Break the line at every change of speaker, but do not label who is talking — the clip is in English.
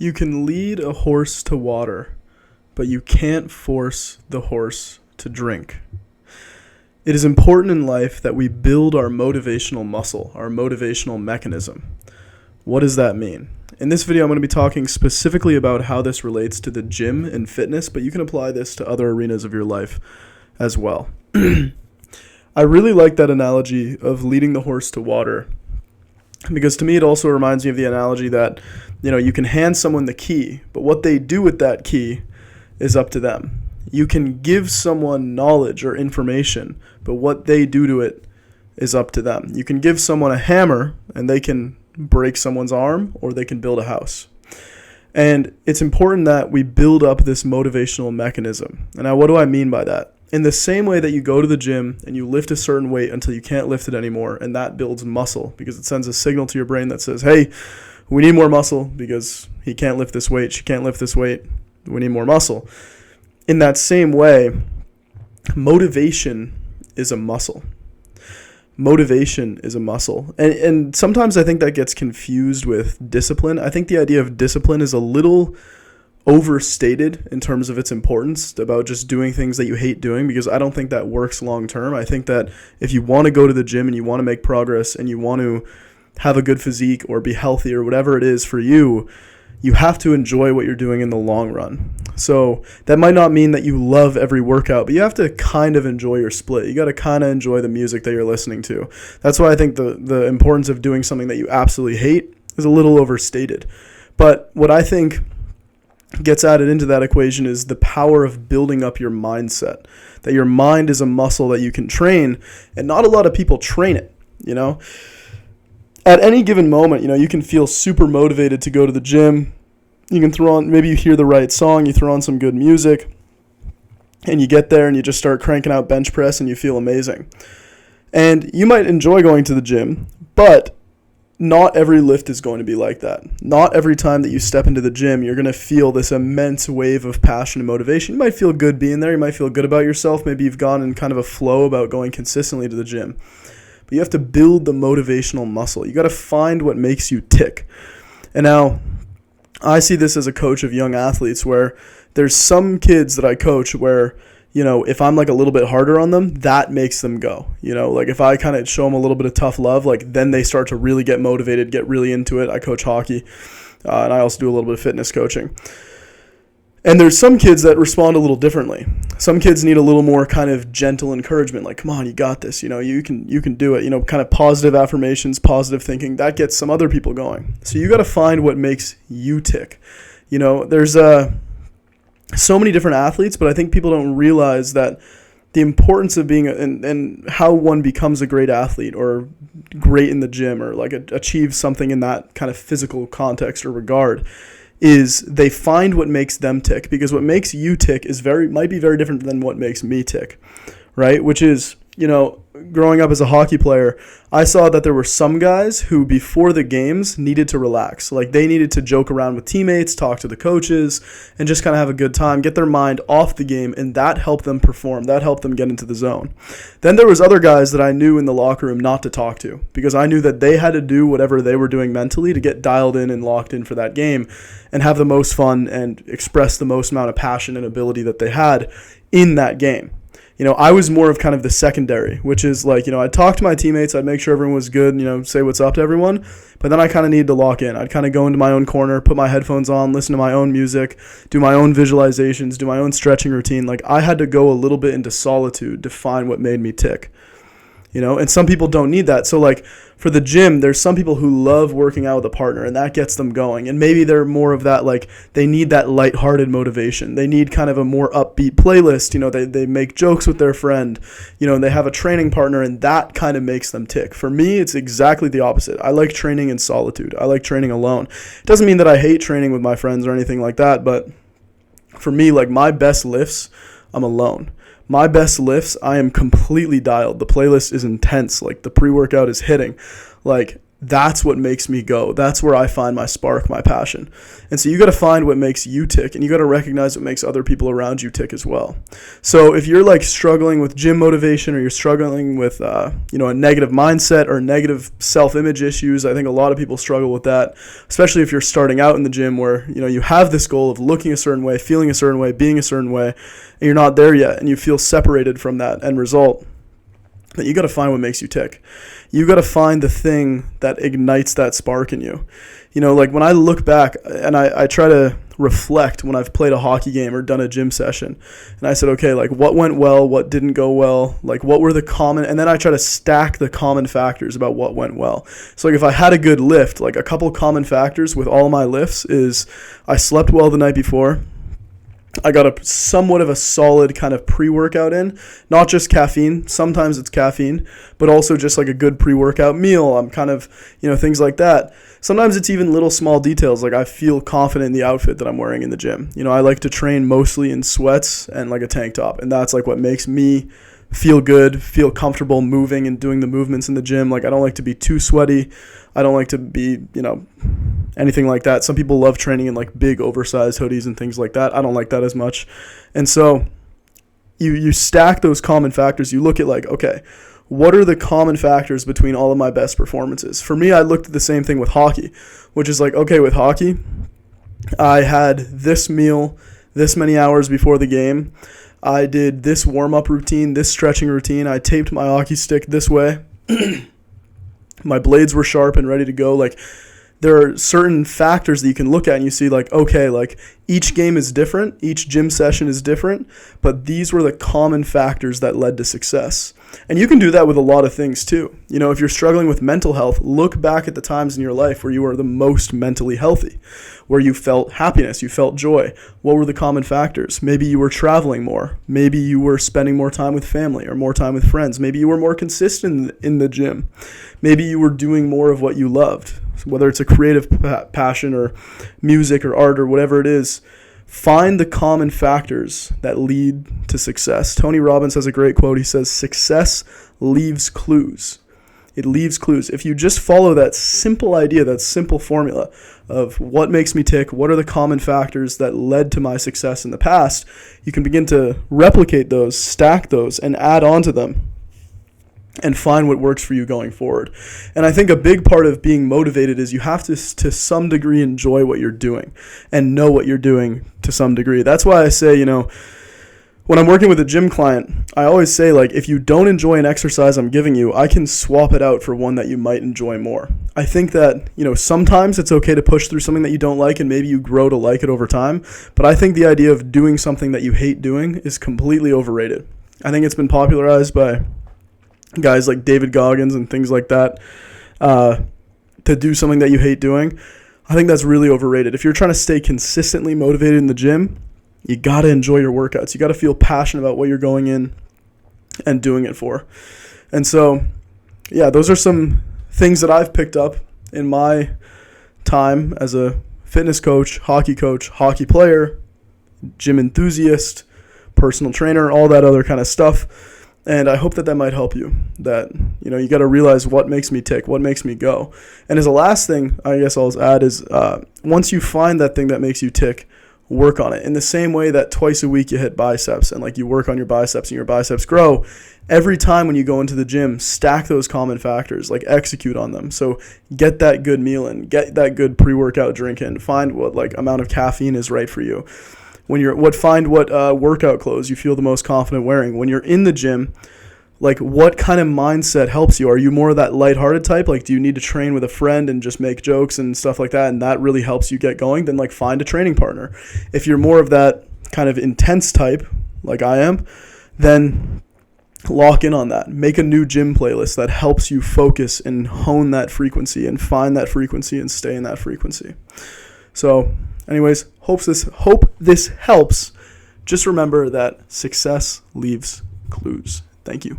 You can lead a horse to water, but you can't force the horse to drink. It is important in life that we build our motivational muscle, our motivational mechanism. What does that mean? In this video, I'm going to be talking specifically about how this relates to the gym and fitness, but you can apply this to other arenas of your life as well. I really like that analogy of leading the horse to water, because to me it also reminds me of the analogy that, you can hand someone the key, but what they do with that key is up to them. You can give someone knowledge or information, but what they do to it is up to them. You can give someone a hammer and they can break someone's arm, or they can build a house. And it's important that we build up this motivational mechanism. And now, what do I mean by that? In the same way that you go to the gym and you lift a certain weight until you can't lift it anymore, and that builds muscle because it sends a signal to your brain that says, hey, we need more muscle because he can't lift this weight, she can't lift this weight, we need more muscle. In that same way, motivation is a muscle. Motivation is a muscle. And sometimes I think that gets confused with discipline. I think the idea of discipline is a little overstated in terms of its importance about just doing things that you hate doing, because I don't think that works long term. I think that if you want to go to the gym and you want to make progress and you want to have a good physique or be healthy or whatever it is for you, you have to enjoy what you're doing in the long run. So that might not mean that you love every workout, but you have to kind of enjoy your split. You got to kind of enjoy the music that you're listening to. That's why I think the importance of doing something that you absolutely hate is a little overstated. But what I think gets added into that equation is the power of building up your mindset, that your mind is a muscle that you can train, and not a lot of people train it, At any given moment, you can feel super motivated to go to the gym. You can throw on, maybe you hear the right song, you throw on some good music, and you get there and you just start cranking out bench press and you feel amazing. And you might enjoy going to the gym, but not every lift is going to be like that. Not every time that you step into the gym, you're going to feel this immense wave of passion and motivation. You might feel good being there. You might feel good about yourself. Maybe you've gone in kind of a flow about going consistently to the gym. But you have to build the motivational muscle. You got to find what makes you tick. And now, I see this as a coach of young athletes where there's some kids that I coach where, if I'm like a little bit harder on them, that makes them go. Like if I kind of show them a little bit of tough love, like then they start to really get motivated, get really into it. I coach hockey, and I also do a little bit of fitness coaching. And there's some kids that respond a little differently. Some kids need a little more kind of gentle encouragement, like, come on, you got this, you can do it, kind of positive affirmations, positive thinking. That gets some other people going. So you got to find what makes you tick. There's so many different athletes, but I think people don't realize that the importance of being and how one becomes a great athlete or great in the gym or like achieve something in that kind of physical context or regard is they find what makes them tick, because what makes you tick might be very different than what makes me tick, right? Which is, growing up as a hockey player, I saw that there were some guys who before the games needed to relax. Like they needed to joke around with teammates, talk to the coaches, and just kind of have a good time, get their mind off the game, and that helped them perform. That helped them get into the zone. Then there was other guys that I knew in the locker room not to talk to, because I knew that they had to do whatever they were doing mentally to get dialed in and locked in for that game and have the most fun and express the most amount of passion and ability that they had in that game. I was more of kind of the secondary, which is like, I'd talk to my teammates, I'd make sure everyone was good, say what's up to everyone, but then I kind of needed to lock in. I'd kind of go into my own corner, put my headphones on, listen to my own music, do my own visualizations, do my own stretching routine. Like I had to go a little bit into solitude to find what made me tick. And some people don't need that. So like for the gym, there's some people who love working out with a partner and that gets them going. And maybe they're more of that, like they need that lighthearted motivation. They need kind of a more upbeat playlist. They make jokes with their friend, and they have a training partner and that kind of makes them tick. For me, it's exactly the opposite. I like training in solitude. I like training alone. It doesn't mean that I hate training with my friends or anything like that. But for me, like my best lifts, I'm alone. My best lifts, I am completely dialed. The playlist is intense. Like the pre-workout is hitting. Like that's what makes me go. That's where I find my spark, my passion. And so you got to find what makes you tick, and you got to recognize what makes other people around you tick as well. So if you're like struggling with gym motivation, or you're struggling with a negative mindset or negative self-image issues, I think a lot of people struggle with that, especially if you're starting out in the gym where you have this goal of looking a certain way, feeling a certain way, being a certain way, and you're not there yet, and you feel separated from that end result. But you got to find what makes you tick. You got to find the thing that ignites that spark in you. Like when I look back and I try to reflect when I've played a hockey game or done a gym session, and I said, okay, like what went well, what didn't go well, like what were the common, and then I try to stack the common factors about what went well. So like if I had a good lift, like a couple common factors with all my lifts is I slept well the night before. I got a somewhat of a solid kind of pre-workout in, not just caffeine. Sometimes it's caffeine, but also just like a good pre-workout meal. I'm kind of, things like that. Sometimes it's even little small details. Like I feel confident in the outfit that I'm wearing in the gym. I like to train mostly in sweats and like a tank top. And that's like what makes me feel good, feel comfortable moving and doing the movements in the gym. Like I don't like to be too sweaty. I don't like to be, anything like that. Some people love training in like big oversized hoodies and things like that. I don't like that as much. And so you stack those common factors. You look at like, okay, what are the common factors between all of my best performances? For me, I looked at the same thing with hockey, which is like, okay, with hockey, I had this meal this many hours before the game. I did this warm-up routine, this stretching routine. I taped my hockey stick this way. My blades were sharp and ready to go. Like there are certain factors that you can look at and you see like, okay, like each game is different, each gym session is different, but these were the common factors that led to success. And you can do that with a lot of things too. If you're struggling with mental health, look back at the times in your life where you were the most mentally healthy, where you felt happiness, you felt joy. What were the common factors? Maybe you were traveling more. Maybe you were spending more time with family or more time with friends. Maybe you were more consistent in the gym. Maybe you were doing more of what you loved, whether it's a creative passion or music or art or whatever it is. Find the common factors that lead to success. Tony Robbins has a great quote. He says, success leaves clues. It leaves clues. If you just follow that simple idea, that simple formula of what makes me tick, what are the common factors that led to my success in the past, you can begin to replicate those, stack those, and add on to them and find what works for you going forward. And I think a big part of being motivated is you have to some degree enjoy what you're doing and know what you're doing to some degree. That's why I say, when I'm working with a gym client, I always say, like, if you don't enjoy an exercise I'm giving you, I can swap it out for one that you might enjoy more. I think that, sometimes it's okay to push through something that you don't like and maybe you grow to like it over time. But I think the idea of doing something that you hate doing is completely overrated. I think it's been popularized by guys like David Goggins and things like that, to do something that you hate doing. I think that's really overrated. If you're trying to stay consistently motivated in the gym, you got to enjoy your workouts. You got to feel passionate about what you're going in and doing it for. And so, yeah, those are some things that I've picked up in my time as a fitness coach, hockey player, gym enthusiast, personal trainer, all that other kind of stuff. And I hope that might help you, that, you got to realize what makes me tick, what makes me go. And as a last thing, I guess I'll add is, once you find that thing that makes you tick, work on it. In the same way that twice a week you hit biceps and like you work on your biceps and your biceps grow, every time when you go into the gym, stack those common factors, like execute on them. So get that good meal in, get that good pre-workout drink in, find what like amount of caffeine is right for you. Find what workout clothes you feel the most confident wearing. When you're in the gym, like what kind of mindset helps you? Are you more of that lighthearted type? Like, do you need to train with a friend and just make jokes and stuff like that, and that really helps you get going? Then like find a training partner. If you're more of that kind of intense type, like I am, then lock in on that. Make a new gym playlist that helps you focus and hone that frequency and find that frequency and stay in that frequency. So anyways, hope this helps. Just remember that success leaves clues. Thank you.